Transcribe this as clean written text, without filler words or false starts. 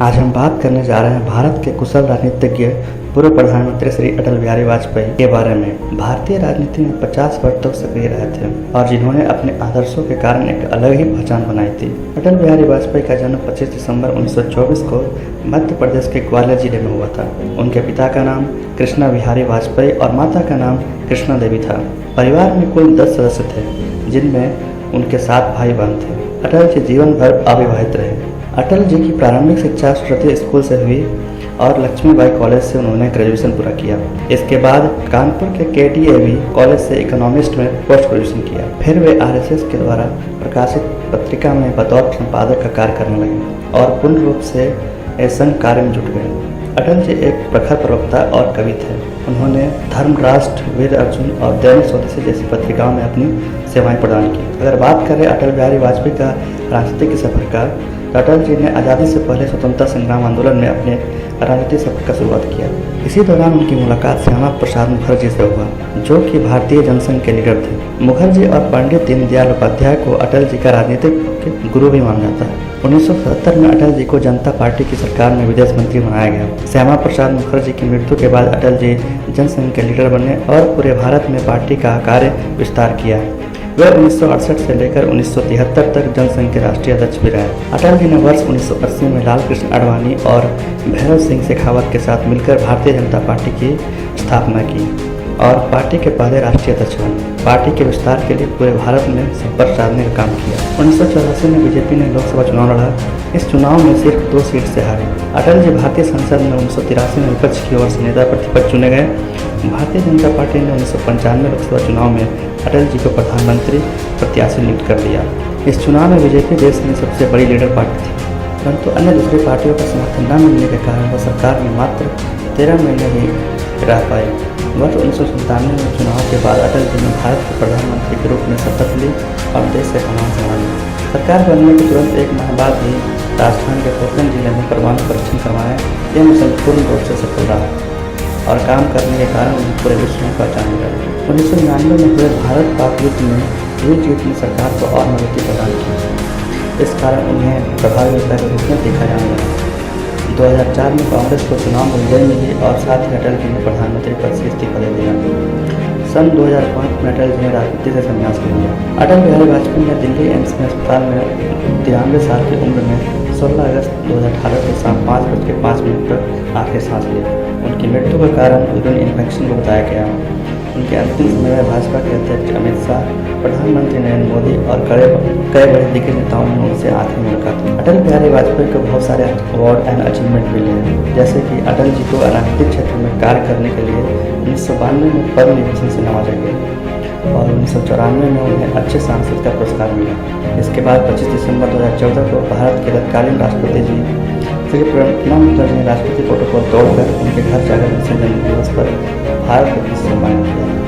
आज हम बात करने जा रहे हैं भारत के कुशल राजनीतिज्ञ पूर्व प्रधानमंत्री श्री अटल बिहारी वाजपेयी के बारे में। भारतीय राजनीति में 50 वर्ष तक सक्रिय रहे थे और जिन्होंने अपने आदर्शों के कारण एक अलग ही पहचान बनाई थी। अटल बिहारी वाजपेयी का जन्म 25 दिसंबर 1924 को मध्य प्रदेश के ग्वालियर जिले में हुआ था। उनके पिता का नाम कृष्णा बिहारी वाजपेयी और माता का नाम कृष्णा देवी था। परिवार में कुल 10 सदस्य थे, जिनमें उनके 7 भाई बहन थे। अटल जी जीवन भर अविवाहित रहे। अटल जी की प्रारंभिक शिक्षा सरस्वती स्कूल से हुई और लक्ष्मीबाई कॉलेज से उन्होंने ग्रेजुएशन पूरा किया। इसके बाद कानपुर के KTAV कॉलेज से इकोनॉमिस्ट में पोस्ट ग्रेजुएशन किया। फिर वे RSS के द्वारा प्रकाशित पत्रिका में बतौर संपादक का कार्य करने लगे और पूर्ण रूप से संघ कार्य में जुट गए। अटल जी एक प्रखर प्रवक्ता और कवि थे। उन्होंने धर्म राष्ट्र, वीर अर्जुन और दैनिक स्वदेशी जैसी पत्रिकाओं में अपनी सेवाएं प्रदान की। अगर बात करें अटल बिहारी वाजपेयी का राजनीतिक सफर का, तो अटल जी ने आज़ादी से पहले स्वतंत्रता संग्राम आंदोलन में अपने राजनीतिक सफर का शुरुआत किया। इसी दौरान उनकी मुलाकात श्यामा प्रसाद मुखर्जी से हुआ, जो कि भारतीय जनसंघ के लीडर थे। मुखर्जी और पंडित दीनदयाल उपाध्याय को अटल जी का राजनीतिक गुरु भी माना जाता है। 1977 में अटल जी को जनता पार्टी की सरकार में विदेश मंत्री बनाया गया। श्यामा प्रसाद मुखर्जी की मृत्यु के बाद अटल जी जनसंघ के लीडर बने और पूरे भारत में पार्टी का कार्य विस्तार किया। वे 1968 से लेकर 1973 तक जनसंघ के राष्ट्रीय अध्यक्ष भी रहे। अटल जी ने वर्ष 1980 में लाल कृष्ण आडवाणी और भैरव सिंह शेखावत के साथ मिलकर भारतीय जनता पार्टी की स्थापना की और पार्टी के पहले राष्ट्रीय अध्यक्ष बने। पार्टी के विस्तार के लिए पूरे भारत में संपर्क साधने का काम किया। 1984 में बीजेपी ने लोकसभा चुनाव लड़ा। इस चुनाव में सिर्फ 2 सीट से हारे। अटल जी भारतीय संसद में 1983 में विपक्ष की ओर से नेता प्रतिपक्ष चुने गए। भारतीय जनता पार्टी ने 1995 लोकसभा चुनाव में अटल जी को प्रधानमंत्री प्रत्याशी नियुक्त कर दिया। इस चुनाव में बीजेपी देश में सबसे बड़ी लीडर पार्टी थी, परंतु अन्य दूसरी पार्टियों का समर्थन न मिलने के कारण वह सरकार में मात्र 13 महीने ही रह पाए। वर्ष 1997 में चुनाव के बाद अटल जी ने भारत के प्रधानमंत्री के रूप में शपथ ली और देश से कमान संभाली। सरकार बनने के तुरंत 1 माह बाद ही राजस्थान के पोखरण जिले में परमाणु परीक्षण करवाया। यह मिशन पूर्ण रूप से सफल रहा और काम करने के कारण उन्हें पूरे विश्व में पहचान मिला। 1999 में हुए भारत पाक युद्ध में ये जीत ने सरकार को और मजबूती प्रदान की। इस कारण उन्हें प्रभावी नेता के रूप में देखा जाने लगा। 2004 में कांग्रेस को चुनाव में विजय मिली और साथ ही अटल जी ने प्रधानमंत्री पद से इस्तीफा दे दिया। सन 2005 में अटल जी ने राजनीति से संन्यास ले लिया। अटल बिहारी वाजपेयी ने दिल्ली एम्स में अस्पताल में 93 साल की उम्र में 16 अगस्त 2018 को शाम 5:05 पर आखिरी सांस ली। उनकी मृत्यु का कारण यूरिन इन्फेक्शन को बताया गया। उनके अंतिम समय में भाजपा के अध्यक्ष अमित शाह, प्रधानमंत्री नरेंद्र मोदी और कई बड़े दिग्गज नेताओं ने उनसे आखिरी मुलाकात की। अटल बिहारी वाजपेयी को बहुत सारे अवार्ड एंड अचीवमेंट मिले हैं, जैसे कि अटल जी को राजनीतिक क्षेत्र में कार्य करने के लिए 1992 में पद्म विभूषण से नवाजा गया और 1994 में उन्हें अच्छे सांसद का पुरस्कार मिला। इसके बाद 25 दिसंबर 2014 को भारत के तत्कालीन राष्ट्रपति जी श्री प्रणब मुखर्जी ने राष्ट्रपति प्रोटोकॉल तोड़कर उनके घर जाकर उनसे जन्मदिवस पर भारत रत्न से सम्मानित किया।